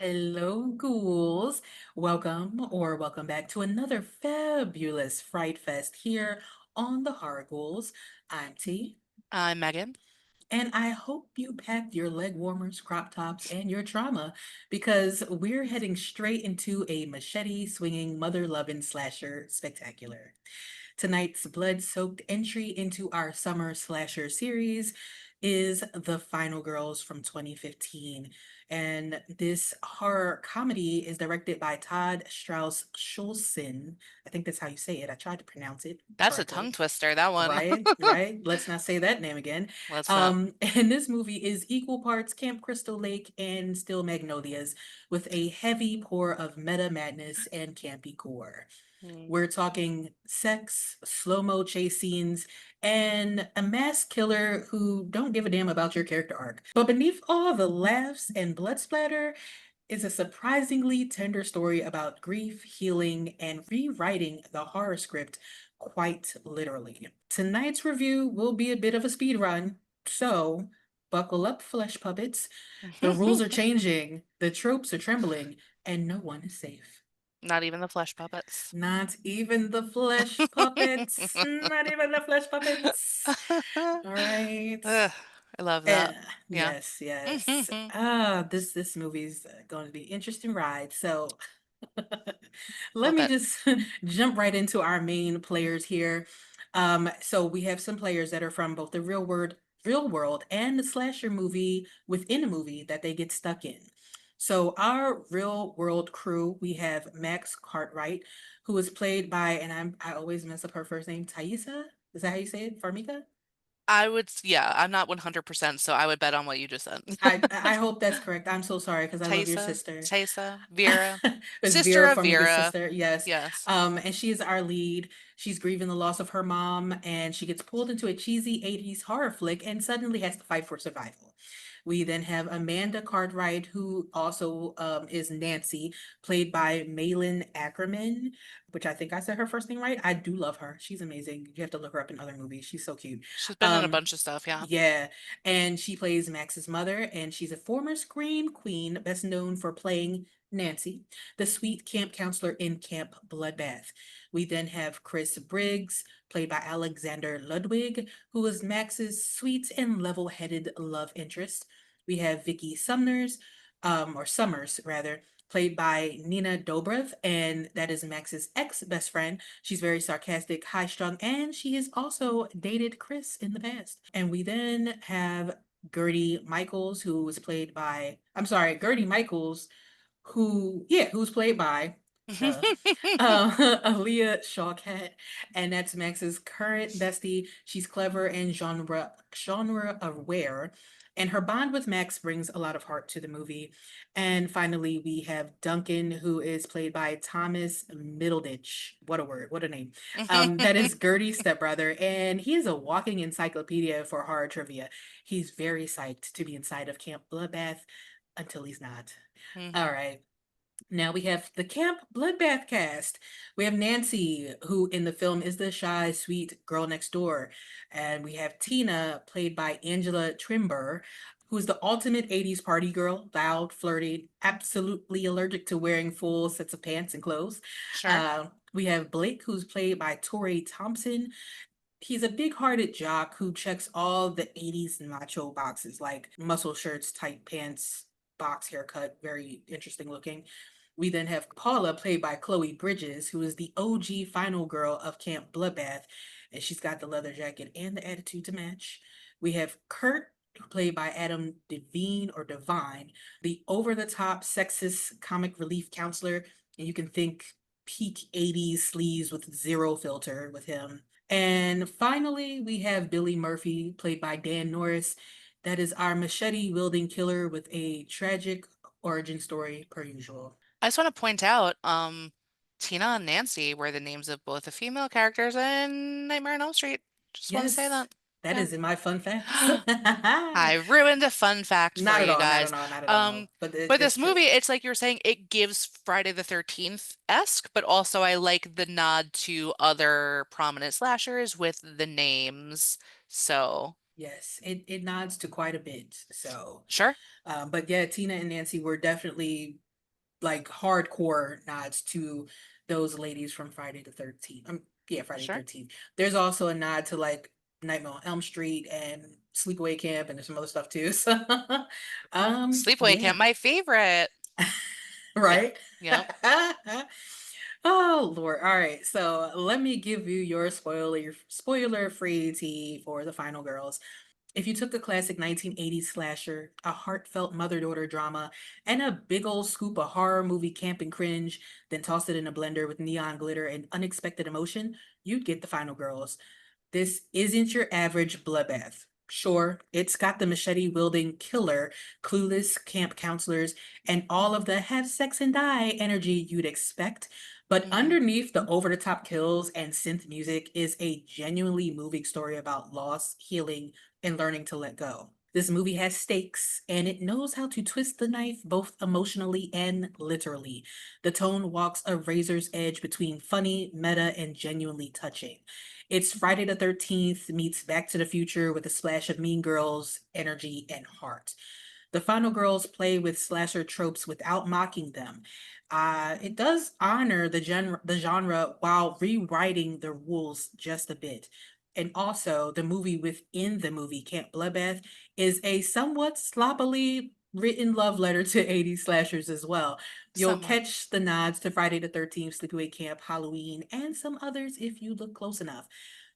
Hello, ghouls. Welcome back to another fabulous Fright Fest here on the Horror Ghouls. I'm T, I'm Megan. and I hope you packed your leg warmers, crop tops, and your trauma because we're heading straight into a machete swinging, mother loving slasher spectacular. Tonight's blood-soaked entry into our summer slasher series is The Final Girls from 2015. And this horror comedy is directed by Todd Strauss-Schulson. I think that's how you say it. I tried to pronounce it That's a tongue correctly. twister, that one. Right, right. Let's not say that name again. Let's not. And this movie is equal parts Camp Crystal Lake and Still Magnolias, with a heavy pour of meta madness and campy gore. Mm. We're talking sex, slow-mo chase scenes, and a mass killer who don't give a damn about your character arc. But beneath all the laughs and blood splatter is a surprisingly tender story about grief, healing, and rewriting the horror script quite literally. Tonight's review will be a bit of a speed run, so buckle up, flesh puppets. The rules are changing, the tropes are trembling, and no one is safe. Not even the flesh puppets. Not even the flesh puppets. Not even the flesh puppets. All right. Ugh, I love Eh, that. Yeah. yes, yes. This movie's going to be an interesting ride. So let I'll me bet. just jump right into our main players here. So we have some players that are from both the real world and the slasher movie within a movie that they get stuck in. So our real world crew, we have Max Cartwright, who is played by, and I always mess up her first name, Thaisa. Is that how you say it? Farmika? Yeah, I'm not 100%, so I would bet on what you just said. I hope that's correct. I'm so sorry because I love your Taisa, sister. Taisa, Vera, It's sister Vera of from Big Vera. Sister, yes. Yes. And she is our lead. She's grieving the loss of her mom, and she gets pulled into a cheesy 80s horror flick and suddenly has to fight for survival. We then have Amanda Cartwright, who also is Nancy, played by Malin Ackerman, which I think I said her first name right. I do love her. She's amazing. You have to look her up in other movies. She's so cute. She's been in a Um, bunch of stuff, yeah. yeah, and she plays Max's mother, and she's a former Scream Queen, best known for playing Nancy, the sweet camp counselor in Camp Bloodbath. We then have Chris Briggs, played by Alexander Ludwig, who is Max's sweet and level-headed love interest. We have Vicky Sumners, or Summers rather, played by Nina Dobrev, and that is Max's ex-best friend. She's very sarcastic, high-strung, and she has also dated Chris in the past. And we then have Gertie Michaels, who was played by, I'm sorry, Gertie Michaels, who's played by duh, Aaliyah Shawkat, and that's Max's current bestie. She's clever and genre aware, and her bond with Max brings a lot of heart to the movie. And finally, we have Duncan, who is played by Thomas Middleditch. What a word! What a name! That is Gertie's stepbrother, and he is a walking encyclopedia for horror trivia. He's very psyched to be inside of Camp Bloodbath until he's not. All Mhm. right. Now we have the Camp Bloodbath cast. We have Nancy, who in the film is the shy, sweet girl next door. And we have Tina, played by Angela Trimber, who is the ultimate 80s party girl, loud, flirty, absolutely allergic to wearing full sets of pants and clothes. Sure. We have Blake, who's played by Torrey Thompson. He's a big-hearted jock who checks all the 80s macho boxes, like muscle shirts, tight pants, box haircut, very interesting looking. We then have Paula, played by Chloe Bridges, who is the OG final girl of Camp Bloodbath, and she's got the leather jacket and the attitude to match. We have Kurt, played by Adam Devine or Devine, the over-the-top sexist comic relief counselor, and you can think peak 80s sleaze with zero filter with him. And finally, we have Billy Murphy, played by Dan Norris. That is our machete wielding killer with a tragic origin story, per usual. I just want to point out, Tina and Nancy were the names of both the female characters in Nightmare on Elm Street. Just want to say Yes, that. that Yeah. is in my fun facts. I ruined a fun fact for Not at you all, not at guys. all, not at Um, all. But but it's this true. movie, it's like you're saying, it gives Friday the 13th-esque, but also I like the nod to other prominent slashers with the names. So, Yes, it nods to quite a bit. So, sure. but yeah, Tina and Nancy were definitely like hardcore nods to those ladies from Friday the 13th. Yeah, Friday the Sure. 13th. There's also a nod to like Nightmare on Elm Street and Sleepaway Camp, and there's some other stuff too. So, Sleepaway yeah, Camp, my favorite. Yeah. right. Yep. Oh Lord. All right. So let me give you your spoiler free tea for the final girls. If you took a classic 1980s slasher, a heartfelt mother-daughter drama, and a big old scoop of horror movie camp and cringe, then tossed it in a blender with neon glitter and unexpected emotion, you'd get the final girls. This isn't your average bloodbath. Sure, it's got the machete wielding killer, clueless camp counselors, and all of the have sex and die energy you'd expect. But Hmm. underneath the over the top kills and synth music is a genuinely moving story about loss, healing, and learning to let go. This movie has stakes and it knows how to twist the knife both emotionally and literally. The tone walks a razor's edge between funny, meta, and genuinely touching. It's Friday the 13th meets Back to the Future with a splash of Mean Girls energy and heart. The Final Girls play with slasher tropes without mocking them. It does honor the genre while rewriting the rules just a bit. And also, the movie within the movie, Camp Bloodbath, is a somewhat sloppily written love letter to 80s slashers as well. You'll Somewhat. catch the nods to Friday the 13th, Sleepaway Camp, Halloween, and some others if you look close enough.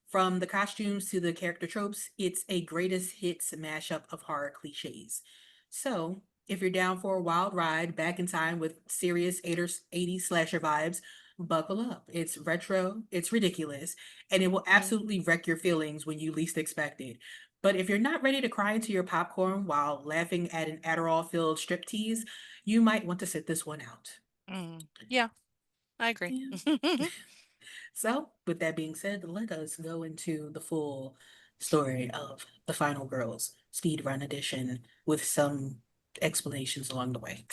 From the costumes to the character tropes, it's a greatest hits mashup of horror cliches. So, if you're down for a wild ride back in time with serious 80s slasher vibes, buckle up. It's retro, it's ridiculous, and it will Mm. absolutely wreck your feelings when you least expect it. But if you're not ready to cry into your popcorn while laughing at an Adderall filled striptease, you might want to sit this one out. Mm. Yeah, I agree. Yeah. So, with that being said, let us go into the full story of The Final Girls Speedrun Edition with some explanations along the way.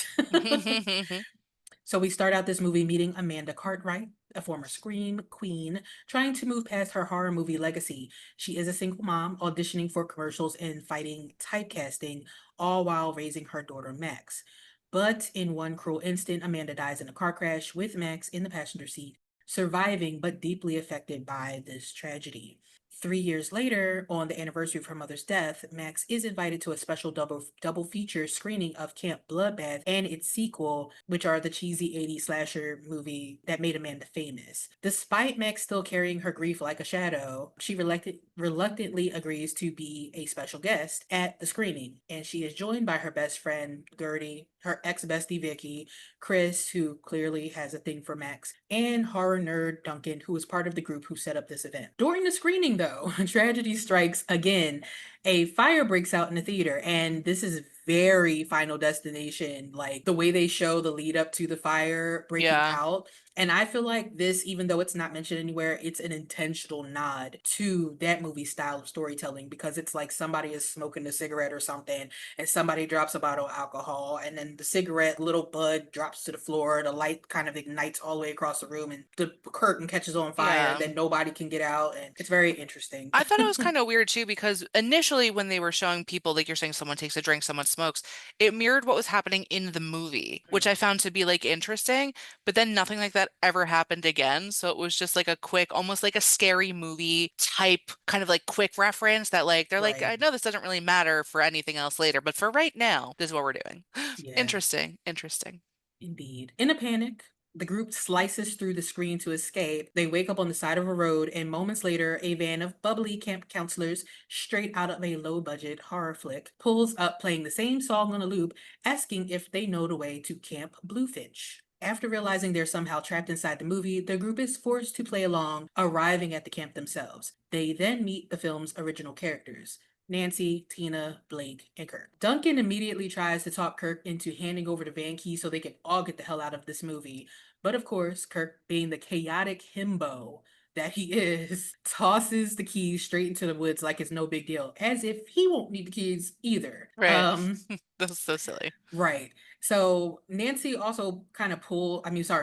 So, we start out this movie meeting Amanda Cartwright, a former Scream queen, trying to move past her horror movie legacy. She is a single mom auditioning for commercials and fighting typecasting, all while raising her daughter Max. But in one cruel instant, Amanda dies in a car crash with Max in the passenger seat, surviving but deeply affected by this tragedy. 3 years later, on the anniversary of her mother's death, Max is invited to a special double feature screening of Camp Bloodbath and its sequel, which are the cheesy 80s slasher movie that made Amanda famous. Despite Max still carrying her grief like a shadow, she reluctantly agrees to be a special guest at the screening, and she is joined by her best friend Gertie, her ex bestie Vicky, Chris, who clearly has a thing for Max, and horror nerd Duncan, who is part of the group who set up this event. During the screening, though, tragedy strikes again. A fire breaks out in the theater, and this is very Final Destination, like the way they show the lead up to the fire breaking Yeah. out. And I feel like this, even though it's not mentioned anywhere, it's an intentional nod to that movie style of storytelling because it's like somebody is smoking a cigarette or something and somebody drops a bottle of alcohol and then the cigarette little bud drops to the floor, the light kind of ignites all the way across the room and the curtain catches on fire and Yeah. then nobody can get out, and it's very interesting. I thought it was kind of weird too because initially when they were showing people, like you're saying, someone takes a drink, someone smokes, it mirrored what was happening in the movie, which I found to be like interesting. But then nothing like that ever happened again. So it was just like a quick, almost like a scary movie type kind of like quick reference that like they're like, Right. I know this doesn't really matter for anything else later, but for right now, this is what we're doing. Yeah. Interesting. Interesting. Indeed. In a panic, the group slices through the screen to escape. They wake up on the side of a road, and moments later, a van of bubbly camp counselors, straight out of a low budget horror flick, pulls up playing the same song on a loop, asking if they know the way to Camp Bluefinch. After realizing they're somehow trapped inside the movie, the group is forced to play along, arriving at the camp themselves. They then meet the film's original characters. Nancy, Tina, Blake, and Kirk. Duncan immediately tries to talk Kirk into handing over the van key so they can all get the hell out of this movie. But of course, Kirk, being the chaotic himbo that he is, tosses the keys straight into the woods like it's no big deal, as if he won't need the keys either. Right. That's so silly. Right. So Nancy also kind of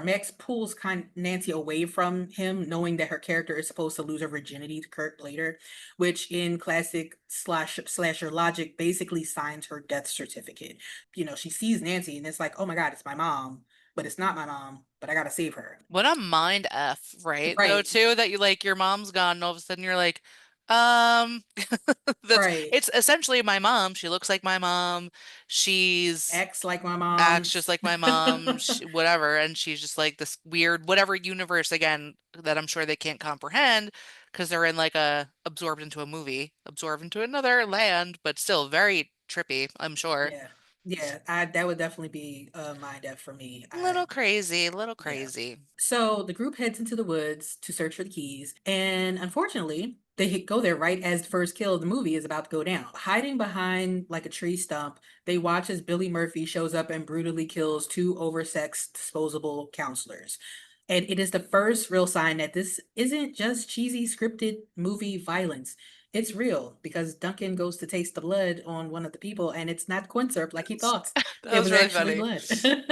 Max pulls Nancy away from him, knowing that her character is supposed to lose her virginity to Kurt later, which in classic slasher logic basically signs her death certificate. She sees Nancy and it's like, oh my God, it's my mom. but it's not my mom, but I gotta save her. What a mind F, right? Though Right, too, that you like your mom's gone and all of a sudden you're like, um that's right. it's essentially my mom. She looks like my mom. She's Acts like my acts mom. just like my mom, whatever, and she's just like this weird whatever universe again that I'm sure they can't comprehend because they're in like a absorbed into a movie, absorbed into another land, but still very trippy, I'm sure. Yeah, yeah. I that would definitely be a mind F for me. I Little crazy, little Yeah. crazy. So the group heads into the woods to search for the keys, and unfortunately, go there right as the first kill of the movie is about to go down. Hiding behind like a tree stump, they watch as Billy Murphy shows up and brutally kills two oversexed disposable counselors. And it is the first real sign that this isn't just cheesy scripted movie violence. It's real because Duncan goes to taste the blood on one of the people, and it's not corn syrup like he thought. That It was was really actually funny. blood.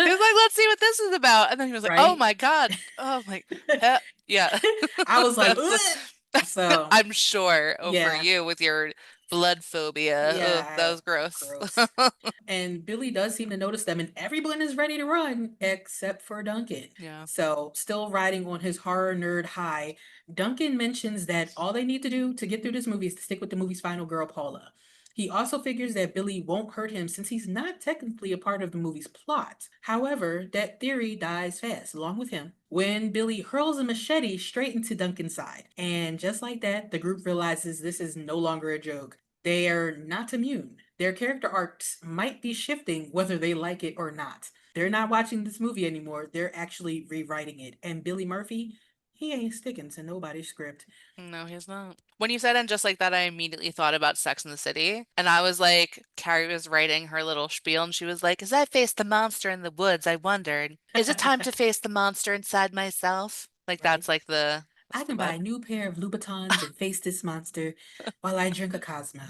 He was like, let's see what this is about. And then he was like, oh Right? my God. Oh my, yeah. I was like, That's, ugh. So, I'm sure. Oh, for yeah, you with your blood phobia. Oh, that yeah, was gross. gross. And Billy does seem to notice them, and everyone is ready to run except for Duncan. Yeah. So, still riding on his horror nerd high, Duncan mentions that all they need to do to get through this movie is to stick with the movie's final girl, Paula. He also figures that Billy won't hurt him since he's not technically a part of the movie's plot. However, that theory dies fast, along with him, when Billy hurls a machete straight into Duncan's side. And just like that, the group realizes this is no longer a joke. They are not immune. Their character arcs might be shifting whether they like it or not. They're not watching this movie anymore. They're actually rewriting it. And Billy Murphy, he ain't sticking to nobody's script. No, he's not. When you said and just like that, I immediately thought about Sex in the City. And I was like, Carrie was writing her little spiel and she was like, as I faced the monster in the woods, I wondered, is it time to face the monster inside myself? Like Right? that's like I that's the can buy vibe. a new pair of Louboutins and face this monster while I drink a Cosmo.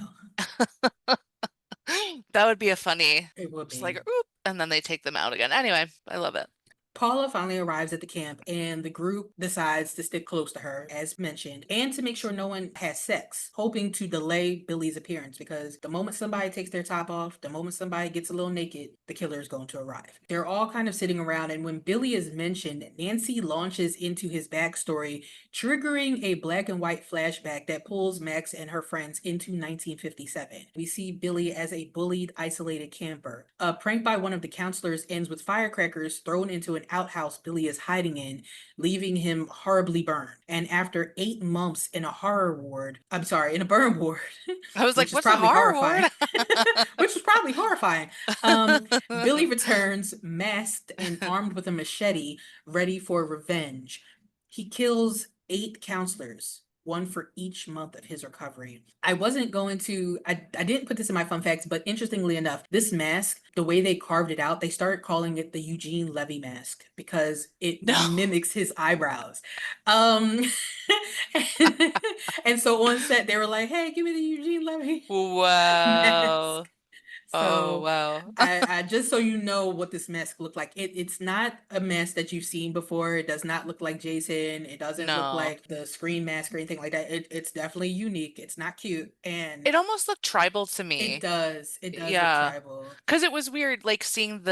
That would be a funny, It would just like, be. oop, and then they take them out again. Anyway, I love it. Paula finally arrives at the camp, and the group decides to stick close to her, as mentioned, and to make sure no one has sex, hoping to delay Billy's appearance because the moment somebody takes their top off, the moment somebody gets a little naked, the killer is going to arrive. They're all kind of sitting around, and when Billy is mentioned, Nancy launches into his backstory, triggering a black and white flashback that pulls Max and her friends into 1957. We see Billy as a bullied, isolated camper. A prank by one of the counselors ends with firecrackers thrown into an outhouse Billy is hiding in, leaving him horribly burned. And after 8 months in a in a burn ward, I was like, which is what's a probably horror horrifying, word? which is probably horrifying, Billy returns masked and armed with a machete, ready for revenge. He kills 8 counselors, one for each month of his recovery. I didn't put this in my fun facts, but interestingly enough, this mask, the way they carved it out, they started calling it the Eugene Levy mask because it No. mimics his eyebrows. Um, and, and so on set, they were like, hey, give me the Eugene Levy Wow. mask. Oh, So wow. I just so you know what this mask looked like. It's not a mask that you've seen before. It does not look like Jason. It doesn't look No. like the Scream mask or anything like that. It's definitely unique. It's not cute, and It almost looked tribal to it me. does. It does look Yeah. tribal. Because it was weird, like seeing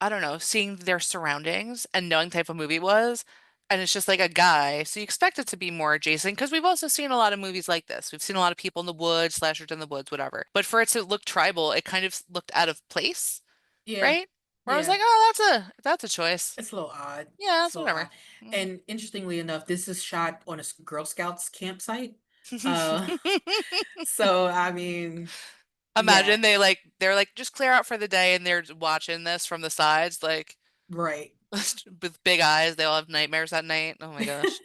I don't know, seeing their surroundings and knowing the type of movie it was. And it's just like a guy. So you expect it to be more Jason. Because we've also seen a lot of movies like this. We've seen a lot of people in the woods, slashers in the woods, whatever. But for it to look tribal, it kind of looked out of place, Yeah, right? Where I was yeah. like, oh, that's a choice. It's a little odd. Yeah, It's that's a little whatever. odd. Mm. And interestingly enough, this is shot on a Girl Scouts campsite. Uh, so I mean, yeah, Imagine they're like just clear out for the day and they're watching this from the sides like right. with big eyes. They all have nightmares at night. Oh my gosh.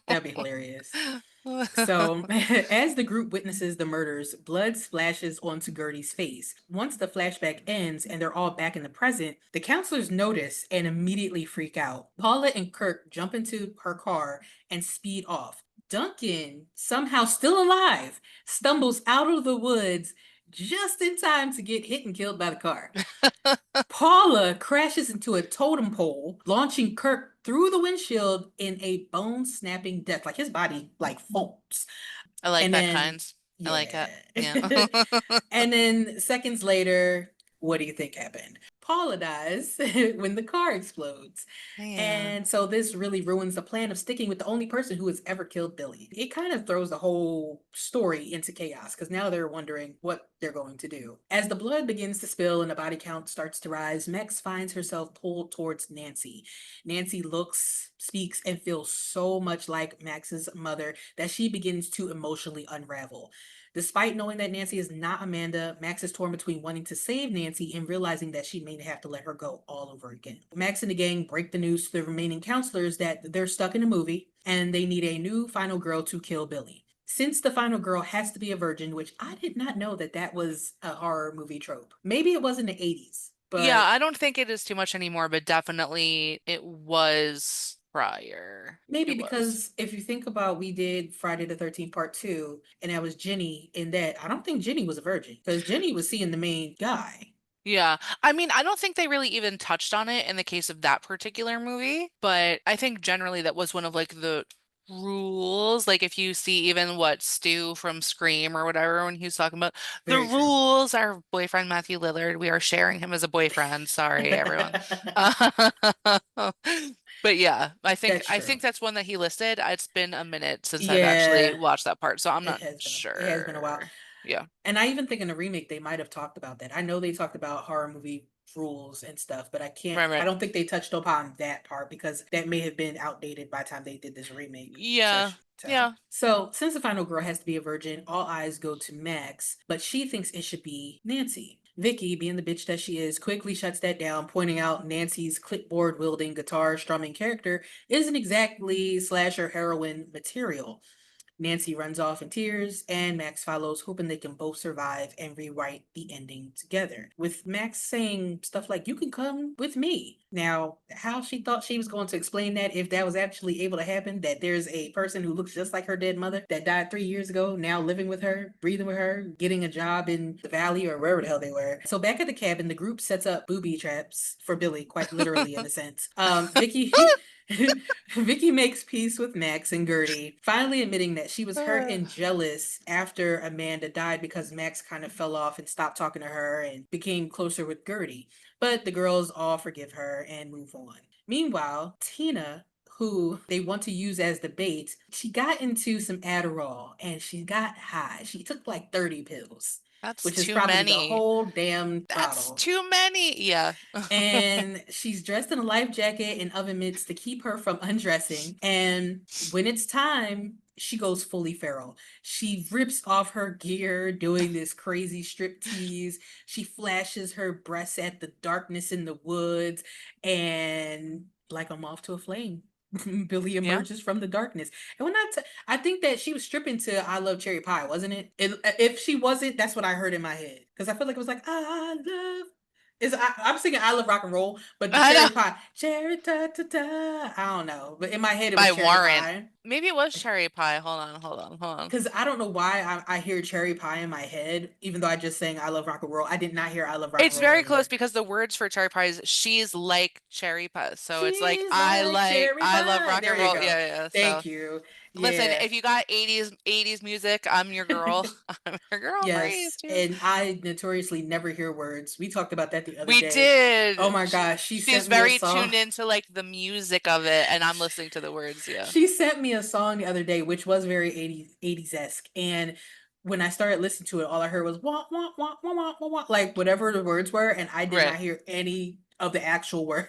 That'd be hilarious. So, as the group witnesses the murders, blood splashes onto Gertie's face. Once the flashback ends and they're all back in the present, the counselors notice and immediately freak out. Paula and Kirk jump into her car and speed off. Duncan, somehow still alive, stumbles out of the woods just in time to get hit and killed by the car. Paula crashes into a totem pole, launching Kirk through the windshield in a bone-snapping death. Like his body like foams. I like And that then kind. I like yeah. it. Yeah. And then seconds later, What do you think happened? Paula dies when the car explodes. Man. And so this really ruins the plan of sticking with the only person who has ever killed Billy. It kind of throws the whole story into chaos because now they're wondering what they're going to do. As the blood begins to spill and the body count starts to rise, Max finds herself pulled towards Nancy. Nancy looks, speaks, and feels so much like Max's mother that she begins to emotionally unravel. Despite knowing that Nancy is not Amanda, Max is torn between wanting to save Nancy and realizing that she may have to let her go all over again. Max and the gang break the news to the remaining counselors that they're stuck in a movie and they need a new final girl to kill Billy. Since the final girl has to be a virgin, which I did not know that that was a horror movie trope. Maybe it was in the 80s, Yeah, but I don't think it is too much anymore, but definitely it was prior. maybe It was. because if you think about we did Friday the 13th part 2 and that was Jenny in that, I don't think Jenny was a virgin because Jenny was seeing the main guy. Yeah. I mean, I don't think they really even touched on it in the case of that particular movie, but I think generally that was one of like the rules. Like if you see even what Stu from Scream or whatever when he was talking about the Very true. rules, our boyfriend Matthew Lillard, we are sharing him as a boyfriend. Sorry, everyone. But yeah, That's I true. think that's one that he listed. It's been a minute since I've actually Yeah, watched that part, so I'm it not has been a while. sure. Yeah. And I even think in the remake they might have talked about that. I know they talked about horror movie rules and stuff, but Right, I right. don't think they touched upon that part because that may have been outdated by the time they did this remake Yeah. session. Yeah. So since the final girl has to be a virgin, all eyes go to Max, but she thinks it should be Nancy. Vicky, being the bitch that she is, quickly shuts that down, pointing out Nancy's clipboard wielding, guitar strumming character isn't exactly slasher heroine material. Nancy runs off in tears, and Max follows, hoping they can both survive and rewrite the ending together. With Max saying stuff like, "You can come with me." Now, how she thought she was going to explain that if that was actually able to happen, that there's a person who looks just like her dead mother that died 3 years ago, now living with her, breathing with her, getting a job in the valley or wherever the hell they were. So back at the cabin, the group sets up booby traps for Billy, quite literally in a sense. Vicky Vicky makes peace with Max and Gertie, finally admitting that she was hurt and jealous after Amanda died because Max kind of fell off and stopped talking to her and became closer with Gertie. But the girls all forgive her and move on. Meanwhile, Tina, who they want to use as the bait, she got into some Adderall and she got high. She took like 30 pills, That's which is too probably the many. whole damn That's bottle. too many. Yeah. And she's dressed in a life jacket and oven mitts to keep her from undressing. And when it's time, she goes fully feral. She rips off her gear doing this crazy strip tease. She flashes her breasts at the darkness in the woods, and like a moth to a flame. Billy Yeah. emerges from the darkness. And I think that she was stripping to "I Love Cherry Pie," wasn't it? If she wasn't, that's what I heard in my head because I feel like it was like "I love." I'm singing "I Love Rock and Roll," but the I know. cherry pie, cherry ta ta ta. I don't know, but in my head it was By cherry Warren. pie Maybe it was cherry pie. Hold on, hold on, hold on. because I don't know why I hear cherry pie in my head, even though I just sang "I Love Rock and Roll." I did not hear "I Love Rock and It's Roll" very close earlier. because the words for cherry pie is she's like cherry pie. So it's like She's like cherry I love pie. rock There and you roll. go. Yeah, yeah. So Thank you. listen, Yeah. if you got 80s music, I'm your girl. I'm your girl for 80s Yes, too. and I notoriously never hear words. We talked about that the other We day. Oh did. my gosh, she She's sent me a very song. tuned into like the music of it, and I'm listening to the words. Yeah. She sent me a song the other day, which was very 80s esque. And when I started listening to it, all I heard was wah, wah, wah, wah, wah, wah, wah, like whatever the words were. And I did Right. not hear any of the actual words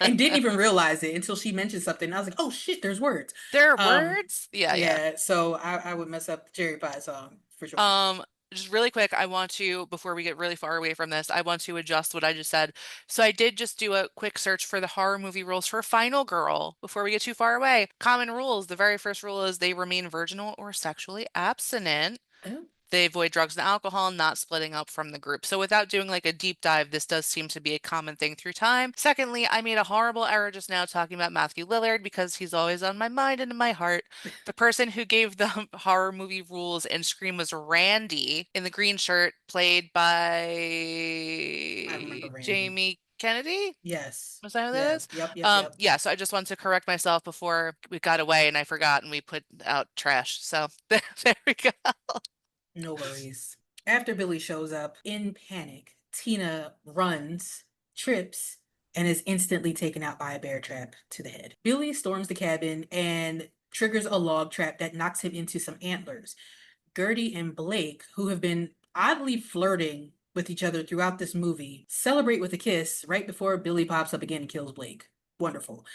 and didn't even realize it until she mentioned something. And I was like, oh shit, there's words. There are Um, words? Yeah, yeah. yeah, so I would mess up the Cherry Pie song for sure. Um, just really quick, I want to, before we get really far away from this, I want to adjust what I just said. So I did just do a quick search for the horror movie rules for Final Girl before we get too far away. Common rules. The very first rule is they remain virginal or sexually abstinent. Oh, They avoid drugs and alcohol, not splitting up from the group. So without doing like a deep dive, this does seem to be a common thing through time. Secondly, I made a horrible error just now talking about Matthew Lillard because he's always on my mind and in my heart. The person who gave the horror movie rules in Scream was Randy in the green shirt, played I remember by Randy. Jamie Kennedy. Yes. Was that who that Yeah. is? Yep. Yep. Yep. Yeah, so I just wanted to correct myself before we got away and I forgot and we put out trash. So there we go. No worries. After Billy shows up in panic, Tina runs, trips, and is instantly taken out by a bear trap to the head. Billy storms the cabin and triggers a log trap that knocks him into some antlers. Gertie and Blake, who have been oddly flirting with each other throughout this movie, celebrate with a kiss right before Billy pops up again and kills Blake. Wonderful.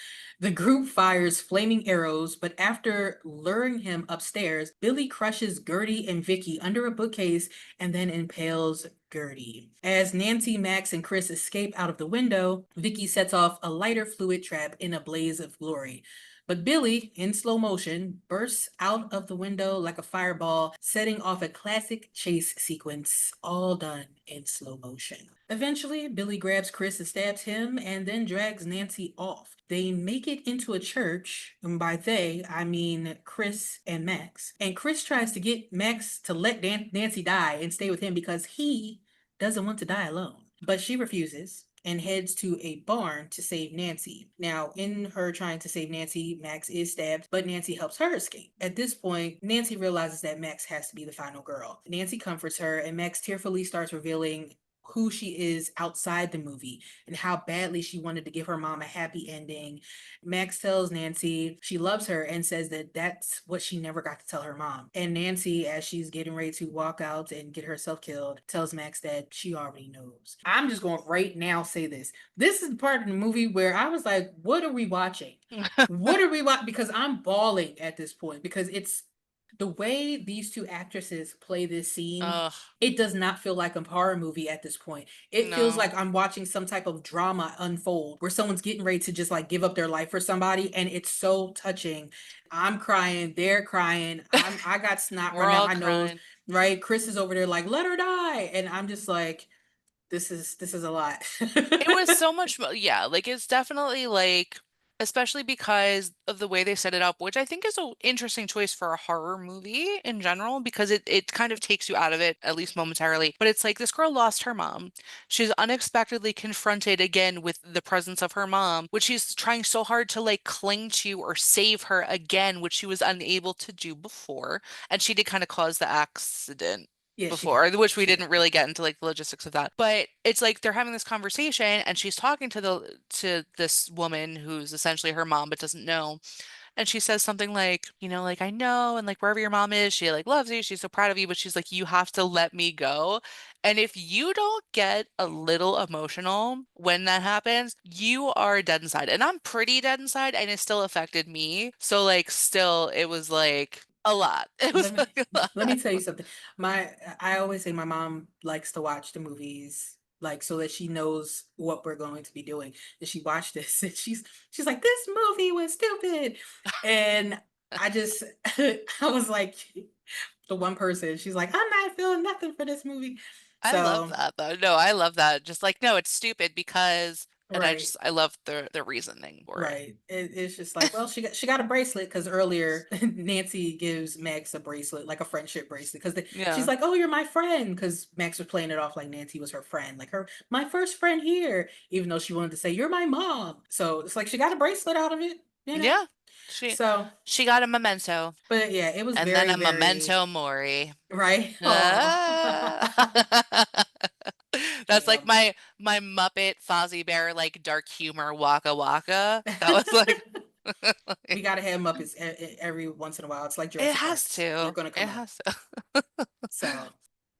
The group fires flaming arrows, but after luring him upstairs, Billy crushes Gertie and Vicky under a bookcase and then impales Gertie. As Nancy, Max, and Chris escape out of the window, Vicky sets off a lighter fluid trap in a blaze of glory. But Billy, in slow motion, bursts out of the window like a fireball, setting off a classic chase sequence, all done in slow motion. Eventually, Billy grabs Chris and stabs him and then drags Nancy off. They make it into a church, and by they, I mean Chris and Max. And Chris tries to get Max to let Nancy die and stay with him because he doesn't want to die alone. But she refuses and heads to a barn to save Nancy. Now, in her trying to save Nancy, Max is stabbed, but Nancy helps her escape. At this point, Nancy realizes that Max has to be the final girl. Nancy comforts her, and Max tearfully starts revealing who she is outside the movie and how badly she wanted to give her mom a happy ending. Max tells Nancy she loves her and says that that's what she never got to tell her mom. And Nancy, as she's getting ready to walk out and get herself killed, tells Max that she already knows. I'm just going to right now say this. This is the part of the movie where I was like, what are we watching? What are we watching? Because I'm bawling at this point because it's the way these two actresses play this scene. Ugh, It does not feel like a horror movie at this point. It feels no. like I'm watching some type of drama unfold where someone's getting ready to just like give up their life for somebody, and it's so touching. I'm crying, they're crying. I got snot We're running down all my nose, crying. right? Chris is over there like, let her die. And I'm just like, this is a lot. It was so much yeah, like, it's definitely, like especially because of the way they set it up, which I think is a interesting choice for a horror movie in general, because it kind of takes you out of it, at least momentarily. But it's like this girl lost her mom. She's unexpectedly confronted again with the presence of her mom, which she's trying so hard to, like, cling to or save her again, which she was unable to do before. And she did kind of cause the accident Yeah, she before, did. which we She did. didn't really get into like the logistics of that. But it's like they're having this conversation and she's talking to this woman who's essentially her mom but doesn't know. And she says something like, like I know and like wherever your mom is, she like loves you, she's so proud of you, but she's like, you have to let me go. And if you don't get a little emotional when that happens, you are dead inside. And I'm pretty dead inside and it still affected me. So like still it was like a lot. It was Let me like a let me tell lot. you something. I always say my mom likes to watch the movies like so that she knows what we're going to be doing. And she watched this and she's like, this movie was stupid. And I just I was like the one person, she's like, I'm not feeling nothing for this movie. I love So that though. No, I love that. Just like, no, it's stupid because, and right. I love the reasoning for it. Right. It's just like, well, she got a bracelet because earlier Nancy gives Max a bracelet, like a friendship bracelet, because she's Yeah. like, "Oh, you're my friend," because Max was playing it off like Nancy was her friend, like her my first friend here, even though she wanted to say you're my mom. So it's like she got a bracelet out of it, you know. Yeah. She So, she got a memento but yeah, it was and then very, a very memento mori. right. Ah. Oh, That's yeah. like my Muppet Fozzie Bear like dark humor waka waka. That was like We gotta have Muppets every once in a while. It's like it Jurassic has Parks. They're to. gonna It come up. has to. So,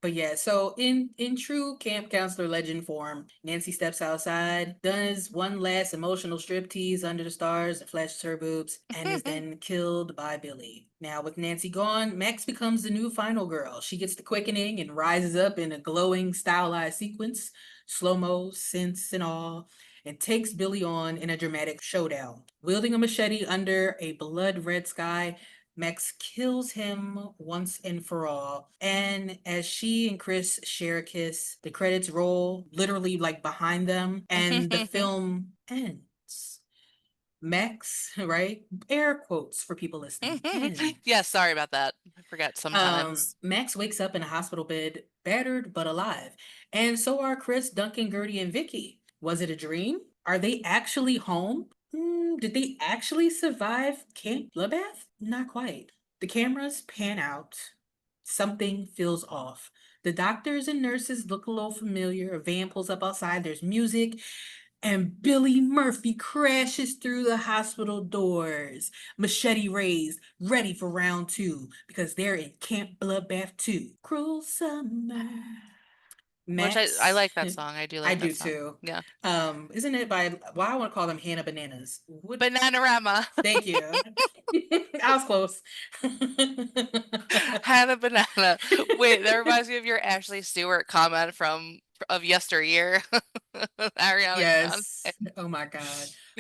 but yeah, so in true camp counselor legend form, Nancy steps outside, does one last emotional striptease under the stars and flashes her boobs, and is then killed by Billy. Now, with Nancy gone, Max becomes the new final girl. She gets the quickening and rises up in a glowing, stylized sequence, slow-mo, synths, and all, and takes Billy on in a dramatic showdown. Wielding a machete under a blood-red sky, Max kills him once and for all. And as she and Chris share a kiss, the credits roll literally like behind them, and the film ends. Max, right? Air quotes for people listening. Ends. Yeah, sorry about that. I forget sometimes. Max wakes up in a hospital bed, battered but alive. And so are Chris, Duncan, Gertie, and Vicky. Was it a dream? Are they actually home? Did they actually survive Camp Bloodbath? Not quite. The cameras pan out. Something feels off. The doctors and nurses look a little familiar. A van pulls up outside. There's music. And Billy Murphy crashes through the hospital doors, machete raised, ready for round two, because they're in Camp Bloodbath 2. Cruel Summer. Which I Max. like that song. I do I like do that song. too. Yeah. Isn't it by, well, I want to call them Hannah Bananas. What? Bananarama. Thank you. I was close. Hannah Banana. Wait, that reminds me of your Ashley Stewart comment from of yesteryear. Ariana Grande. Yes. Oh my God.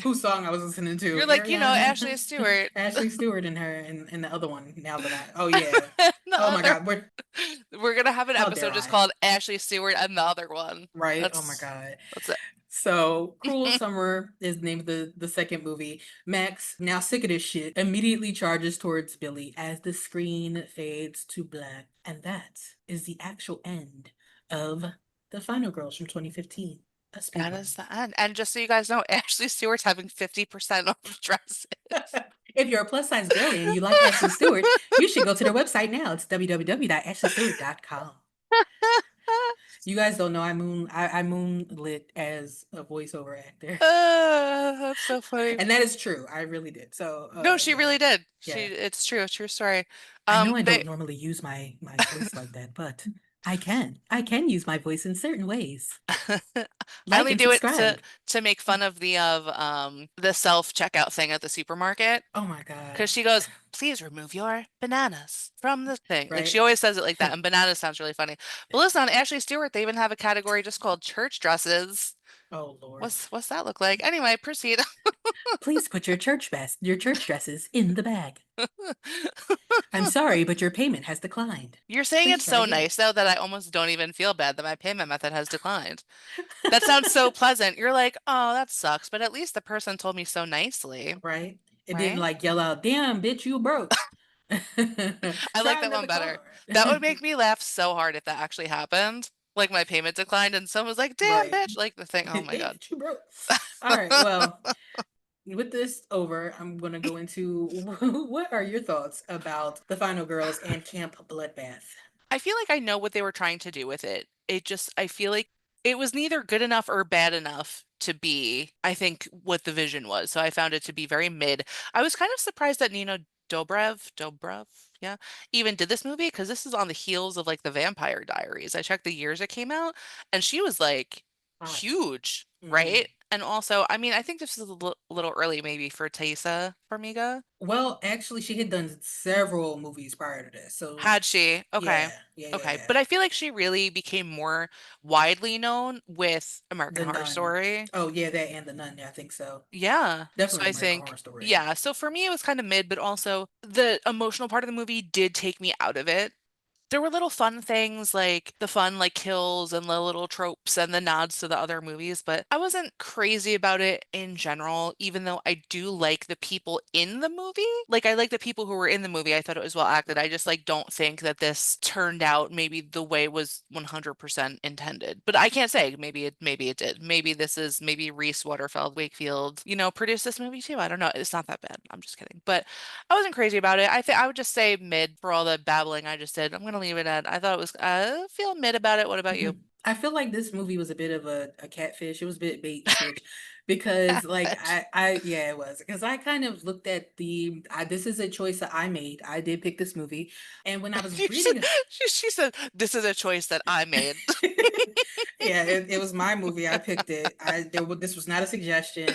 Whose song I was listening to? You're like, Ariana. Ashley Stewart. Ashley Stewart and her and the other one. Now that I, oh yeah. The Oh my other. God. We're gonna have an How episode dare just I? called Ashley Stewart and the other one. Right? Oh my That's God. that's it. So, Cruel Summer is the name of the second movie. Max, now sick of this shit, immediately charges towards Billy as the screen fades to black. And that is the actual end of The Final Girls from 2015. A speed That run. is the end. And just so you guys know, Ashley Stewart's having 50% off dresses. If you're a plus size girly and you like Ashley Stewart, you should go to their website now. It's www.ashleystewart.com. You guys don't know I moonlit as a voiceover actor. That's so funny. And that is true. I really did. So No, she yeah. really did. Yeah. It's true, true story. I know I don't They normally use my voice like that, but I can. I can use my voice in certain ways. I Like only and do it to subscribe. make fun of the self-checkout thing at the supermarket. Oh my God. Because she goes, please remove your bananas from the thing. Like she Right? always says it like that, and bananas sounds really funny. But listen, on Ashley Stewart, they even have a category just called church dresses. Oh Lord. What's that look like? Anyway, proceed. Please put your church dresses in the bag. I'm sorry, but your payment has declined. You're saying Please it's try so again. nice though that I almost don't even feel bad that my payment method has declined. That sounds so pleasant. You're like, oh, that sucks, but at least the person told me so nicely, Right? It didn't right? like yell out, damn, bitch, you broke. I like Try that one another better. card. That would make me laugh so hard if that actually happened. Like my payment declined and someone was like, damn, Right. bitch. Like the thing. Oh Damn my God. it, you broke. All right. Well, with this over, I'm going to go into what are your thoughts about The Final Girls and Camp Bloodbath? I feel like I know what they were trying to do with it. I feel like it was neither good enough or bad enough to be, I think, what the vision was. So I found it to be very mid. I was kind of surprised that Nina Dobrev, yeah, even did this movie because this is on the heels of like the Vampire Diaries. I checked the years it came out, and she was like Hot. huge, Hmm. right? And also, I mean, I think this is little early maybe for Taysa Farmiga. Well, actually, she had done several movies prior to this. So, Had she? Okay. yeah, yeah, yeah, Okay. yeah. But I feel like she really became more widely known with American The Horror Nun. Story. Oh, yeah, that and The Nun. Yeah, I think so. Yeah. So Definitely I American think, Horror Story. yeah. So for me, it was kind of mid, but also the emotional part of the movie did take me out of it. There were little fun things like the fun like kills and the little tropes and the nods to the other movies, but I wasn't crazy about it in general, even though I do like the people in the movie. Like I like the people who were in the movie. I thought it was well acted. I just like don't think that this turned out maybe the way it was 100% intended. But I can't say maybe it did. Maybe Reese Waterfeld Wakefield, produced this movie too. I don't know. It's not that bad. I'm just kidding. But I wasn't crazy about it. I think I would just say mid for all the babbling I just did. I'm gonna leave it at. I thought it was. I feel mid about it. What about you? I feel like this movie was a bit of a catfish. It was a bit bait and switch because like Catfish. yeah, it was because I kind of looked at this is a choice that I made. I did pick this movie. And when I was She said, reading she said, this is a choice that I made. yeah, it was my movie. I picked it. This was not a suggestion.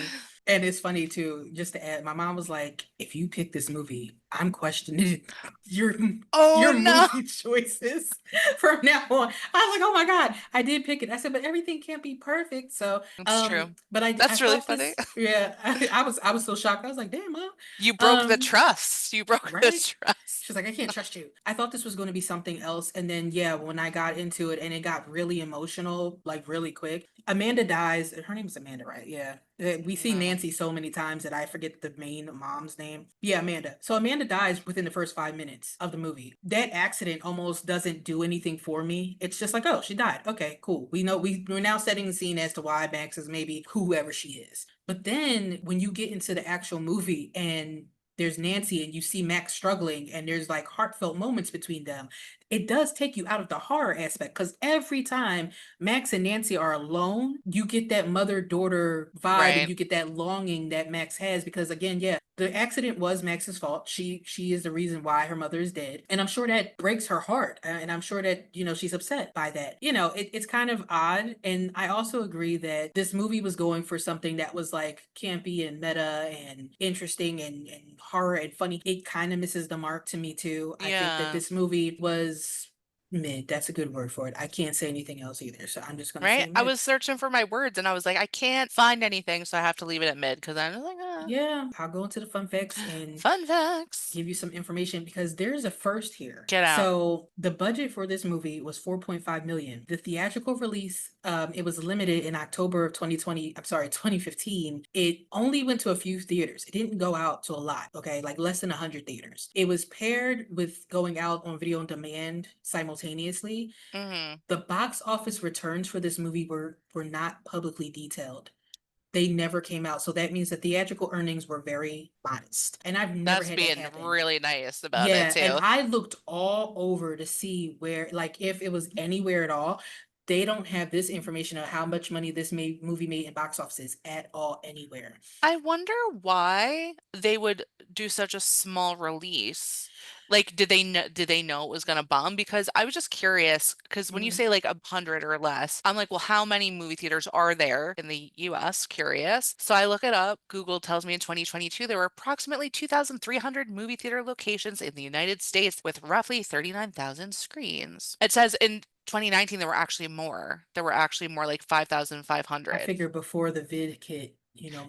And it's funny too, just to add, my mom was like, if you pick this movie, I'm questioning your Oh your no, movie choices from now on. I was like, oh my God, I did pick it. I said, but everything can't be perfect. So that's true. but I That's really thought funny. this, yeah, I was so shocked. I was like, damn, mom. You broke the Um, trust. You broke the right? trust. She's like, I can't trust you. I thought this was going to be something else. And then, yeah, when I got into it and it got really emotional, like really quick, Amanda dies. Her name is Amanda, right? Yeah. We see No. Nancy so many times that I forget the main mom's name. Yeah, Amanda. So Amanda dies within the first 5 minutes of the movie. That accident almost doesn't do anything for me. It's just like, oh, she died. Okay, cool. We know we're now setting the scene as to why Max is maybe whoever she is. But then when you get into the actual movie and there's Nancy and you see Max struggling and there's like heartfelt moments between them. it does take you out of the horror aspect because every time Max and Nancy are alone, you get that mother-daughter vibe and Right. you get that longing that Max has because again, yeah, the accident was Max's fault. She is the reason why her mother is dead. And I'm sure that breaks her heart. And I'm sure that, she's upset by that. It's kind of odd. And I also agree that this movie was going for something that was like campy and meta and interesting and horror and funny. It kind of misses the mark to me too. I think that Yeah. this movie was mid. That's a good word for it. I can't say anything else either. So I'm just gonna Right? say I mid. was searching for my words and I was like, I can't find anything, so I have to leave it at mid because I'm just like, Yeah, I'll go into the fun facts and fun facts. give you some information because there's a first here. Get out. So the budget for this movie was 4.5 million. The theatrical release, it was limited in October of 2020. I'm sorry, 2015. It only went to a few theaters. It didn't go out to a lot. Okay, like less than 100 theaters. It was paired with going out on video on demand simultaneously. Hmm. The box office returns for this movie were not publicly detailed. They never came out. So that means the theatrical earnings were very modest. And I've never That's had that being happen. really nice about it Yeah, and too. I looked all over to see where, like, if it was anywhere at all. They don't have this information of how much money this movie made in box offices at all anywhere. I wonder why they would do such a small release. Like, did they know it was gonna bomb? Because I was just curious, because when you Mhm. say like 100 or less, I'm like, well, how many movie theaters are there in the US? Curious. So I look it up. Google tells me in 2022 there were approximately 2,300 movie theater locations in the United States with roughly 39,000 screens. It says in 2019 there were actually more. There were actually more like I 5,500. figure before the vid hit,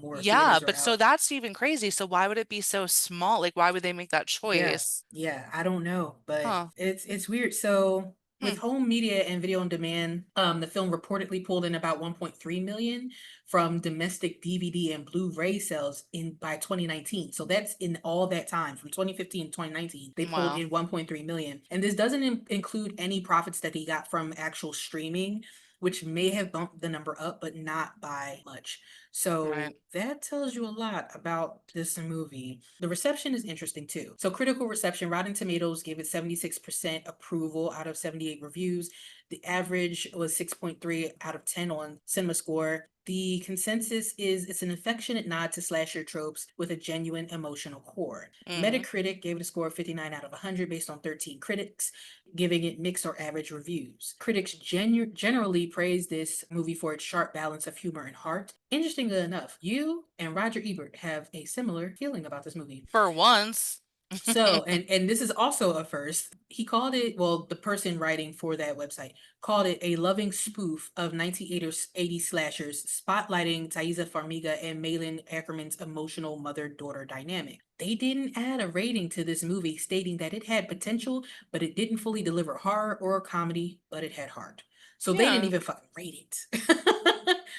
more Yeah, theaters are but so out. that's even crazy. So why would it be so small? Like, why would they make that Yeah, choice? yeah, I don't know, but Huh. it's weird. So Hmm. with home media and video on demand, the film reportedly pulled in about 1.3 million from domestic DVD and Blu-ray sales in by 2019. So that's in all that time from 2015 to 2019, they pulled Wow. in 1.3 million. And this doesn't include any profits that he got from actual streaming, which may have bumped the number up, but not by much. Right. So that tells you a lot about this movie. The reception is interesting too. So critical reception, Rotten Tomatoes gave it 76% approval out of 78 reviews. The average was 6.3 out of 10 on CinemaScore. The consensus is it's an affectionate nod to slasher tropes with a genuine emotional core. Mm. Metacritic gave it a score of 59 out of 100 based on 13 critics, giving it mixed or average reviews. Critics generally praise this movie for its sharp balance of humor and heart. Interestingly enough, you and Roger Ebert have a similar feeling about this movie. For once. So, and this is also a first. He called it, well, the person writing for that website called it a loving spoof of 1980s slashers, spotlighting Thaisa Farmiga and Malin Ackerman's emotional mother-daughter dynamic. They didn't add a rating to this movie, stating that it had potential, but it didn't fully deliver horror or comedy, but it had heart. So they didn't Yeah. even fucking rate it.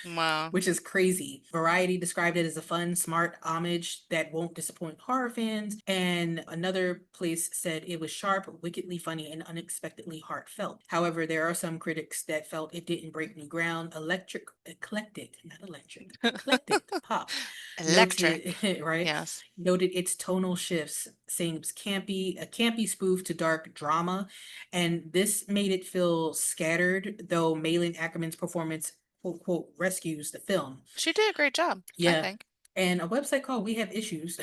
Wow. Which is crazy. Variety described it as a fun, smart homage that won't disappoint horror fans. And another place said it was sharp, wickedly funny, and unexpectedly heartfelt. However, there are some critics that felt it didn't break new ground. Eclectic, not electric, eclectic pop noted, Electric. right? Yes. Noted its tonal shifts, seems campy, a campy spoof to dark drama. And this made it feel scattered, though Malin Ackerman's performance quote, quote, rescues the film. She did a great job, I Yeah. think. And a website called We Have Issues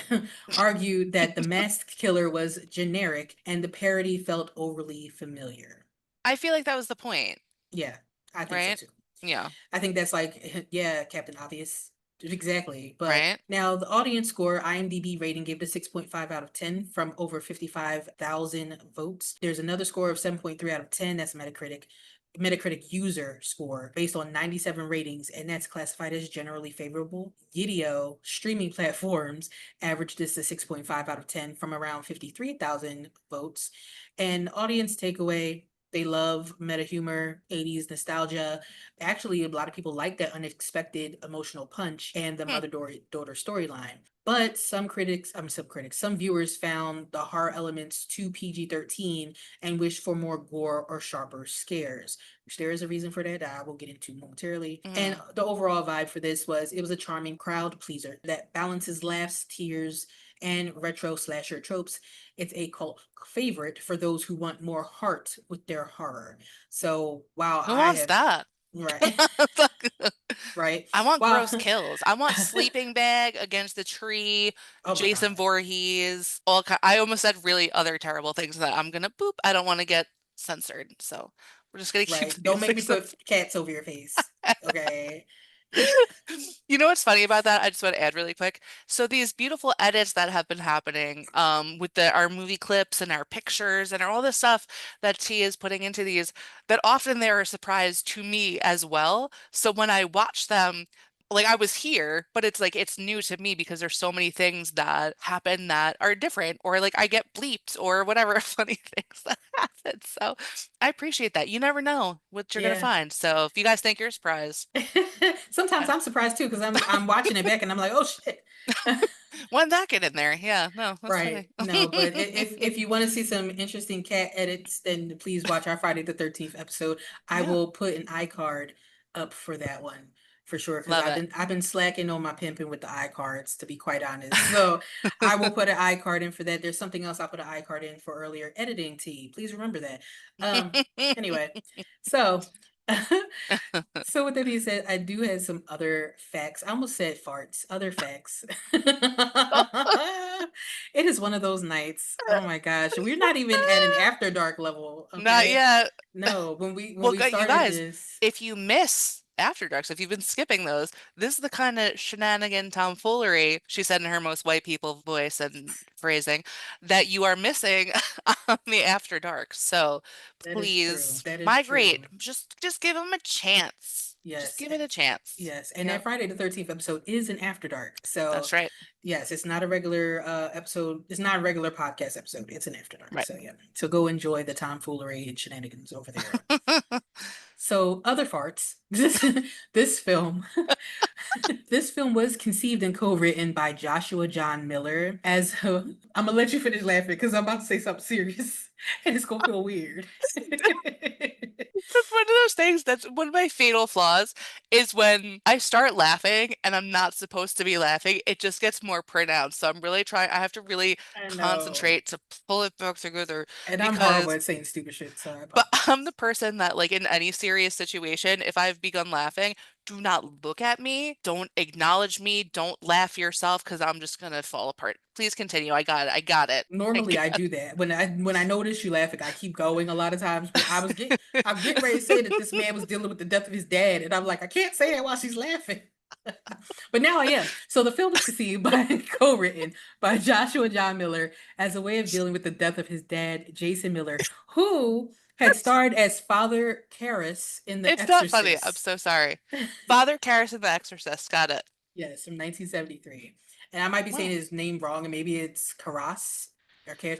argued that the masked killer was generic and the parody felt overly familiar. I feel like that was the point, Yeah, I think so right? too. Yeah. I think that's like, yeah, Captain Obvious. Exactly. But Right? now the audience score, IMDb rating gave it a 6.5 out of 10 from over 55,000 votes. There's another score of 7.3 out of 10. That's Metacritic user score based on 97 ratings, and that's classified as generally favorable. Video streaming platforms averaged this a 6.5 out of 10 from around 53,000 votes. And audience takeaway, they love meta humor, 80s nostalgia. Actually, a lot of people like that unexpected emotional punch and the Hmm. mother-daughter storyline. But some viewers found the horror elements too PG-13 and wished for more gore or sharper scares, which there is a reason for that I will get into momentarily. And Mm. the overall vibe for this was it was a charming crowd pleaser that balances laughs, tears, and retro slasher tropes. It's a cult favorite for those who want more heart with their horror. So while Who I wants have, that? right, right, I want while, gross kills. I want sleeping bag against the tree, oh my Jason God, Voorhees, I almost said really other terrible things that I'm gonna boop. I don't want to get censored, so we're just gonna keep right. the Don't make me music. put cats over your face. Okay. You know what's funny about that? I just want to add really quick. So these beautiful edits that have been happening, with our movie clips and our pictures and all this stuff that T is putting into these, that often they're a surprise to me as well. So when I watch them, like I was here, but it's like it's new to me because there's so many things that happen that are different, or like I get bleeped or whatever funny things that happen. So I appreciate that. You never know what you're gonna Yeah. find. So if you guys think you're surprised, Sometimes I'm surprised too because I'm watching it back and I'm like, oh shit. when that get in there? Yeah, no, that's Right. funny. No, but if you want to see some interesting cat edits, then please watch our Friday the 13th episode. I Yeah, will put an iCard up for that one for sure because love it. I've been slacking on my pimping with the iCards to be quite honest. So I will put an iCard in for that. There's something else I put an iCard in for earlier editing T. Please remember that. Anyway, so so with that being said, I do have some other facts. I almost said farts, other facts. It is one of those nights. Oh my gosh. We're not even at an after dark level, Not okay? yet. No, when Well, we you started guys, this, if you miss After Darks, if you've been skipping those, this is the kind of shenanigan tomfoolery, she said in her most white people voice and phrasing, that you are missing on the After Dark. So that is true. please That is migrate. true. Just give them a chance. Just Yes. give it a chance. Yes. You And know, that Friday the 13th episode is an after dark. So that's right. yes, it's not a regular episode. It's not a regular podcast episode. It's an after dark. Right. So yeah. So go enjoy the tomfoolery and shenanigans over there. So other farts. This film, this film was conceived and co-written by Joshua John Miller. I'm gonna let you finish laughing because I'm about to say something serious, and it's gonna feel weird. That's one of those things that's one of my fatal flaws is when I start laughing and I'm not supposed to be laughing, it just gets more pronounced. So I'm really trying, I have to really I know, concentrate to pull it back together and I'm horrible because, at saying stupid shit, so I but apologize. I'm the person that, like, in any serious situation, if I've begun laughing, do not look at me, don't acknowledge me, don't laugh yourself because I'm just gonna fall apart. Please continue. I got it. I got it. I Normally, I got do that when I notice you laughing, I keep going a lot of times. But I'm getting ready to say that this man was dealing with the death of his dad, and I'm like, I can't say that while she's laughing. But now I am. So the film was conceived by co-written by Joshua John Miller as a way of dealing with the death of his dad, Jason Miller, who had it. starred as Father Karras in The It's not funny. I'm Exorcist. so sorry. Father Karras and the Exorcist. Got it. Yes, from 1973. And I might be saying Wow. his name wrong, and maybe it's Karras or Karras.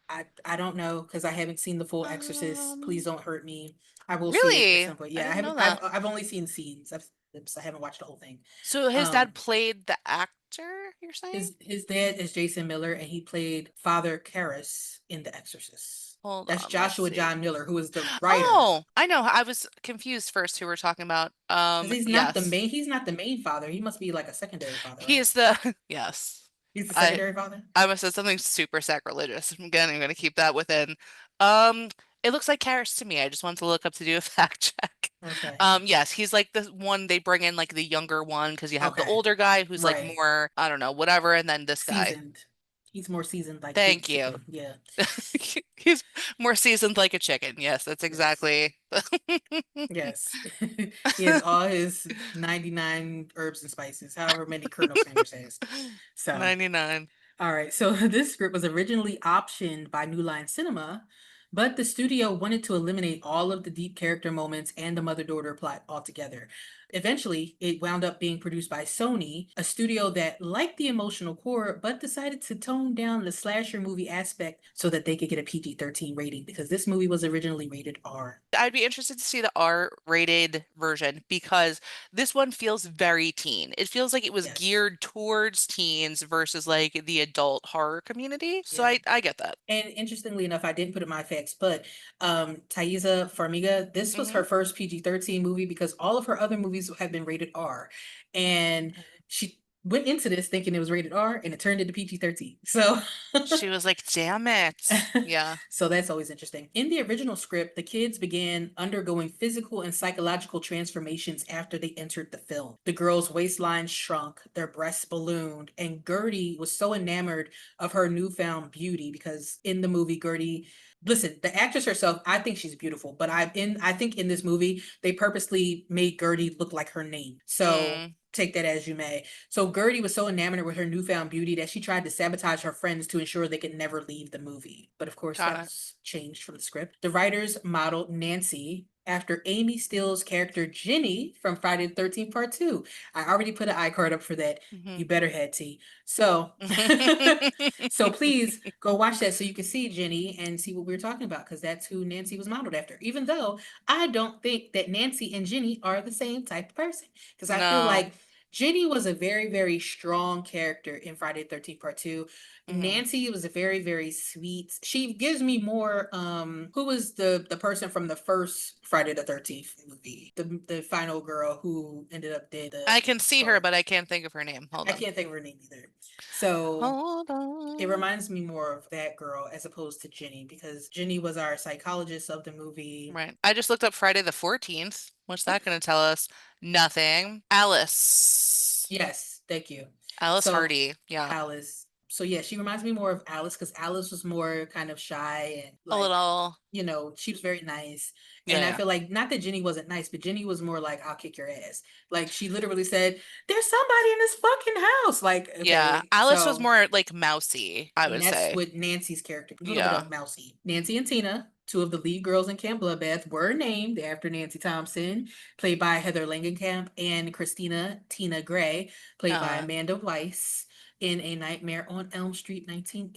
I don't know because I haven't seen the full Exorcist. Please Um, don't hurt me. I will see it at really? some point. I Yeah, I didn't know haven't. that. I've only seen scenes. I haven't watched the whole thing. So his dad Um, played the actor, you're saying? his dad is Jason Miller, and he played Father Karras in The Exorcist. Hold That's on, let's Joshua see. John Miller, who is the writer. Oh, I know. I was confused first who we're talking about. Because he's not the Yes. main. He's not the main father. He must be like a secondary father, He right? is the yes. He's the I secondary father. I must have said something super sacrilegious. Again, I'm gonna keep that within. Um, it looks like Karras to me. I just wanted to look up to do a fact check. Okay. Yes, he's like the one they bring in, like the younger one, because you have the Okay. older guy who's like Right. more, I don't know, whatever, and then this guy. Seasoned. He's more seasoned like Big Thank you. Chicken. Yeah. He's more seasoned like a chicken. Yes, that's Yes. exactly. Yes. He has all his 99 herbs and spices, however many Colonel Sanders has. So, 99. all right. So this script was originally optioned by New Line Cinema, but the studio wanted to eliminate all of the deep character moments and the mother-daughter plot altogether. Eventually, it wound up being produced by Sony, a studio that liked the emotional core, but decided to tone down the slasher movie aspect so that they could get a PG-13 rating because this movie was originally rated R. I'd be interested to see the R-rated version because this one feels very teen. It feels like it was Yes. geared towards teens versus like the adult horror community. So Yeah. I get that. And interestingly enough, I didn't put it in my facts, but Thaisa Farmiga, this was Hmm. her first PG-13 movie because all of her other movies have been rated R. And she went into this thinking it was rated R and it turned into PG-13. So She was like, damn it. Yeah. so that's always interesting. In the original script, the kids began undergoing physical and psychological transformations after they entered the film. The girls' waistlines shrunk, their breasts ballooned, and Gertie was so enamored of her newfound beauty because in the movie, Gertie, listen, the actress herself, I think she's beautiful, but I think in this movie they purposely made Gertie look like her name. So Mm, take that as you may. So Gertie was so enamored with her newfound beauty that she tried to sabotage her friends to ensure they could never leave the movie. But of course, got that it. was changed from the script. The writers modeled Nancy after Amy Steele's character Jenny from Friday the 13th Part 2. I already put an iCard up for that. Hmm. You better had T. So, so please go watch that so you can see Jenny and see what we were talking about because that's who Nancy was modeled after. Even though I don't think that Nancy and Jenny are the same type of person because I feel No. like Jenny was a very, very strong character in Friday the 13th Part 2. Hmm. Nancy was a very, very sweet. She gives me more who was the person from the first Friday the 13th movie? The final girl who ended up dead I the can see her, story. but I can't think of her name. Hold I on. can't think of her name either. So Hold it on. reminds me more of that girl as opposed to Jenny because Jenny was our psychologist of the movie. Right. I just looked up Friday the 14th. What's that going to tell us? Nothing. Alice. Yes, thank you. Alice So Hardy. Yeah. Alice. So yeah, she reminds me more of Alice because Alice was more kind of shy and A like, little. she was very nice. Yeah, And I yeah. feel like not that Jenny wasn't nice, but Jenny was more like, I'll kick your ass. Like she literally said, there's somebody in this fucking house. Like, Yeah. okay, Alice was so more like mousy, I and would that's say. what Nancy's character, a little bit Yeah. of mousy. Nancy and Tina, two of the lead girls in Camp Bloodbath, were named after Nancy Thompson, played by Heather Langenkamp, and Christina Tina Gray, played by Uh, Amanda Weiss, in A Nightmare on Elm Street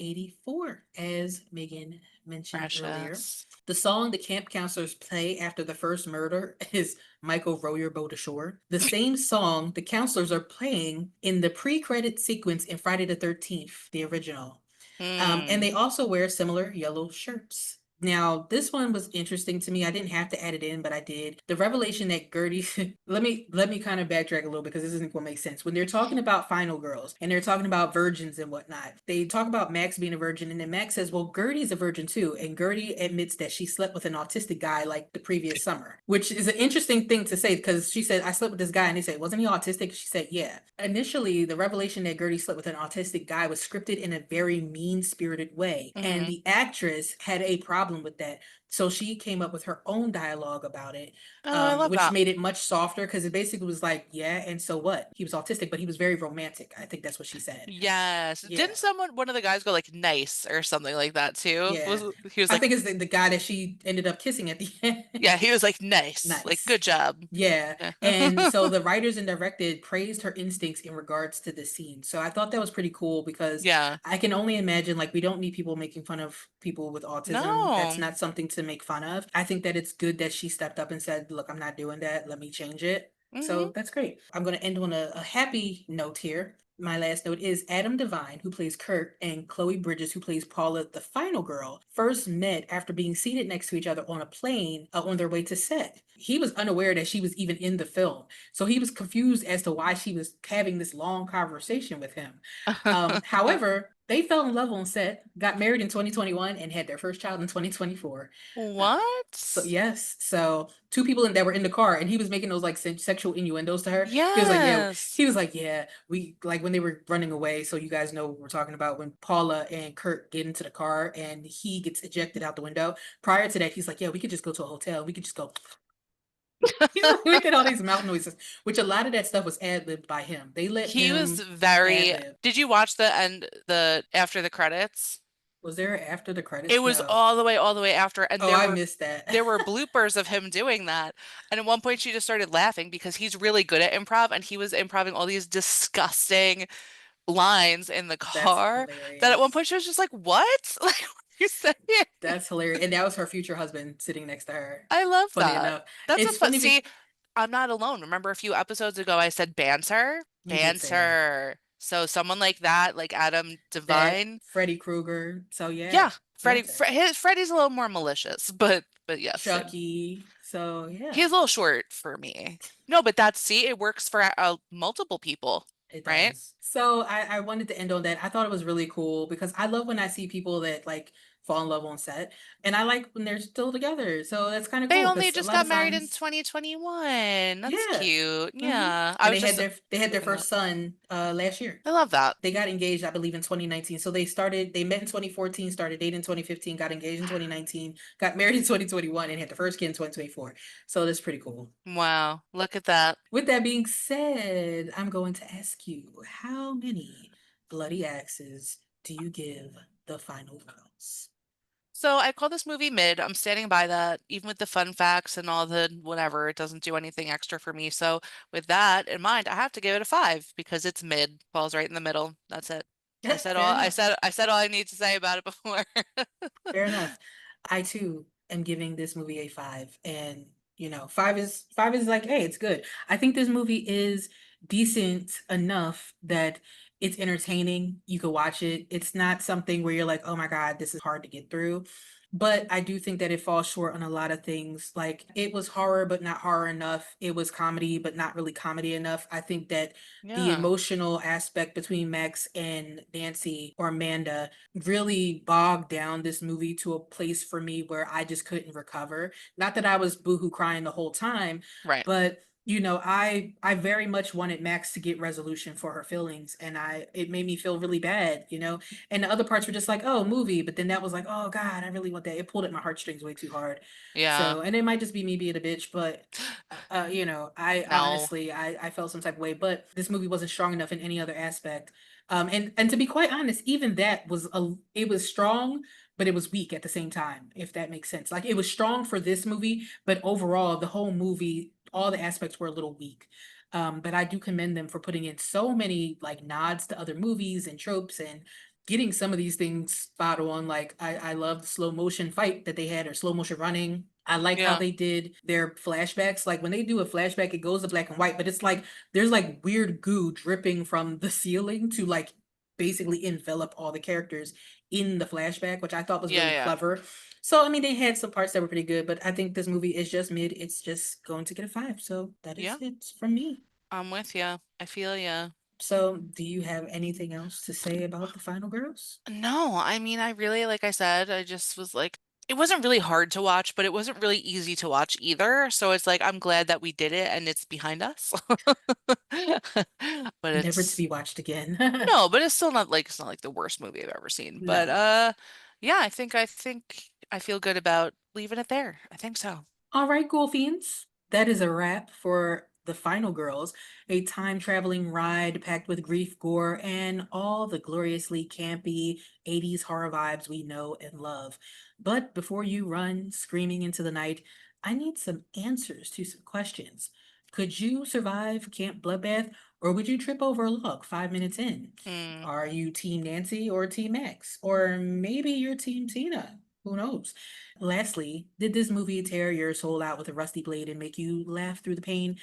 1984, as Megan mentioned earlier. Precious. The song the camp counselors play after the first murder is Michael Row Your Boat Ashore. The same song the counselors are playing in the pre-credit sequence in Friday the 13th, the original. And Hmm. they also wear similar yellow shirts. Now, this one was interesting to me. I didn't have to add it in, but I did. The revelation that Gertie let me kind of backtrack a little because this isn't what makes sense. When they're talking about final girls and they're talking about virgins and whatnot, they talk about Max being a virgin, and then Max says, well, Gertie's a virgin too. And Gertie admits that she slept with an autistic guy like the previous summer, which is an interesting thing to say because she said, I slept with this guy, and they said, wasn't he autistic? She said, yeah. Initially, the revelation that Gertie slept with an autistic guy was scripted in a very mean spirited way. And Hmm. the actress had a problem with that. So she came up with her own dialogue about it, Oh, I love which that. made it much softer because it basically was like, yeah, and so what? He was autistic, but he was very romantic. I think that's what she said. Yes. Yeah. Didn't one of the guys go like nice or something like that too? Yeah. He was I like, think it's the guy that she ended up kissing at the end. yeah, he was like nice. Like, Nice. good job. Yeah. Yeah. And so the writers and directed praised her instincts in regards to the scene. So I thought that was pretty cool because Yeah. I can only imagine like we don't need people making fun of people with autism. That's No. not something to make fun of. I think that it's good that she stepped up and said, look, I'm not doing that. Let me change it. Hmm. So that's great. I'm going to end on a happy note here. My last note is Adam Devine, who plays Kurt, and Chloe Bridges, who plays Paula, the final girl, first met after being seated next to each other on a plane on their way to set. He was unaware that she was even in the film. So he was confused as to why she was having this long conversation with him. However, they fell in love on set, got married in 2021, and had their first child in 2024. Uh, so What? yes, so two people that were in the car, and he was making those like sexual innuendos to her. He was like, "Yeah," Yes. he was like, "Yeah, we like when they were running away." So you guys know what we're talking about when Paula and Kurt get into the car, and he gets ejected out the window. Prior to that, he's like, "Yeah, we could just go to a hotel. We could just go." He's like making all these mouth noises, which a lot of that stuff was ad libbed by him. They let He was him ad very. lib. Did you watch the end, the after the credits? Was there after the It credits? was No. all the way after, and Oh, I missed that. there were bloopers of him doing that. And at one point, she just started laughing because he's really good at improv, and he was improving all these disgusting lines in the That's car that at one hilarious. point she was just like, "What? Like, what are you saying?" That's hilarious. And that was her future husband sitting next to her. I love Funny that. enough. That's a It's fun. funny See, because I'm not alone. Remember a few episodes ago, I said banter, you did say that. banter. So someone like that, like Adam That Devine, Freddy Krueger. So yeah, yeah, banter. Freddy's a little more malicious, but yes, same. Chucky. So yeah. He's a little short for me. No, but that's see, it works for multiple people. It right? does. So I wanted to end on that. I thought it was really cool because I love when I see people that like fall in love on set, and I like when they're still together. So that's kind of They cool only because a just lot got of married in times, 2021. That's yeah. cute. hmm Yeah. I And was just they had their looking first up. son last year. I love that. They got engaged, I believe, in 2019. So they met in 2014, started dating in 2015, got engaged in 2019, got married in 2021, and had the first kid in 2024. So that's pretty cool. Wow. Look at that. With that being said, I'm going to ask you, how many bloody axes do you give the final girls? So I call this movie mid. I'm standing by that. Even with the fun facts and all the whatever, it doesn't do anything extra for me. So with that in mind, I have to give it a 5 because it's mid, falls right in the middle. That's it. Fair enough. I said all I need to say about it before. Fair enough. I too am giving this movie a five, and five is like, hey, it's good. I think this movie is decent enough that it's entertaining. You could watch it. It's not something where you're like, oh my God, this is hard to get through. But I do think that it falls short on a lot of things. Like it was horror, but not horror enough. It was comedy, but not really comedy enough. I think that the Yeah. emotional aspect between Max and Nancy or Amanda really bogged down this movie to a place for me where I just couldn't recover. Not that I was boohoo crying the whole time, Right. but I very much wanted Max to get resolution for her feelings, and I it made me feel really bad. And the other parts were just like, oh, movie, but then that was like, oh God, I really want that. It pulled at my heartstrings way too hard. Yeah. So, and it might just be me being a bitch, but I No. honestly I felt some type of way, but this movie wasn't strong enough in any other aspect. And to be quite honest, even that it was strong, but it was weak at the same time, if that makes sense. Like it was strong for this movie, but overall, the whole movie, all the aspects were a little weak. But I do commend them for putting in so many like nods to other movies and tropes and getting some of these things spot on. Like I love the slow motion fight that they had or slow motion running. I like how Yeah. they did their flashbacks. Like when they do a flashback, it goes to black and white, but it's like there's like weird goo dripping from the ceiling to like basically envelop all the characters in the flashback, which I thought was Yeah, really yeah. clever. So I mean, they had some parts that were pretty good, but I think this movie is just mid. It's just going to get a five. So that is Yeah. it from me. I'm with you. I feel you. So do you have anything else to say about the final girls? No, I mean, I really, like I said, I just was like, it wasn't really hard to watch, but it wasn't really easy to watch either. So it's like, I'm glad that we did it and it's behind us. But Never to it's, be watched again. no, but it's still not like, it's not like the worst movie I've ever seen. But, No. yeah, I think I feel good about leaving it there. I think so. All right, Ghoul Fiends. That is a wrap for The Final Girls, a time traveling ride packed with grief, gore, and all the gloriously campy 80s horror vibes we know and love. But before you run screaming into the night, I need some answers to some questions. Could you survive Camp Bloodbath, or would you trip over a log 5 minutes in? Hmm. Are you Team Nancy or Team Max? Or maybe you're Team Tina? Who knows? Lastly, did this movie tear your soul out with a rusty blade and make you laugh through the pain?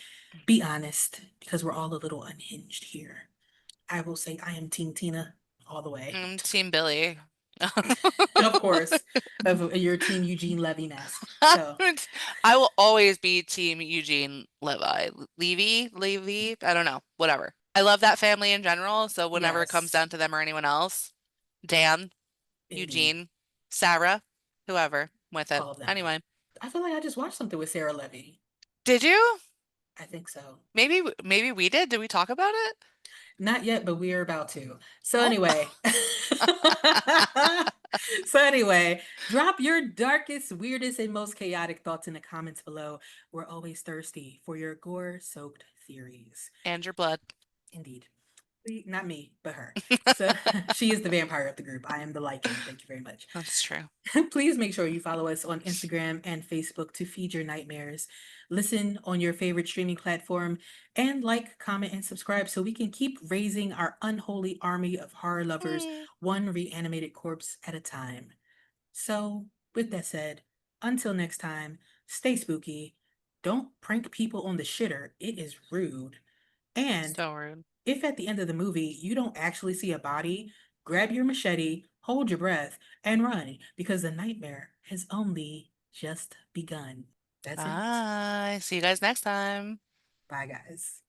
Be honest, because we're all a little unhinged here. I will say I am Team Tina all the way. Team Billy. Of course, of your Team Eugene Levy mask. So, I will always be Team Eugene Levy. I don't know. Whatever. I love that family in general. So whenever it comes yes, down to them or anyone else, Dan, indeed, Eugene, Sarah, whoever, I'm with it. all of them. Anyway, I feel like I just watched something with Sarah Levy. did you? I think so. Maybe we did. Did we talk about it? Not yet, but we are about to. So Oh, anyway. So anyway, drop your darkest, weirdest, and most chaotic thoughts in the comments below. We're always thirsty for your gore-soaked theories. and your blood. Indeed. Not me, but her. So she is the vampire of the group. I am the lichen. Thank you very much. That's true. Please make sure you follow us on Instagram and Facebook to feed your nightmares. Listen on your favorite streaming platform and like, comment, and subscribe so we can keep raising our unholy army of horror lovers, Mm. one reanimated corpse at a time. So, with that said, until next time, stay spooky. Don't prank people on the shitter, it is rude. And So rude. if at the end of the movie you don't actually see a body, grab your machete, hold your breath, and run because the nightmare has only just begun. That's it. Bye. See you guys next time. Bye, guys.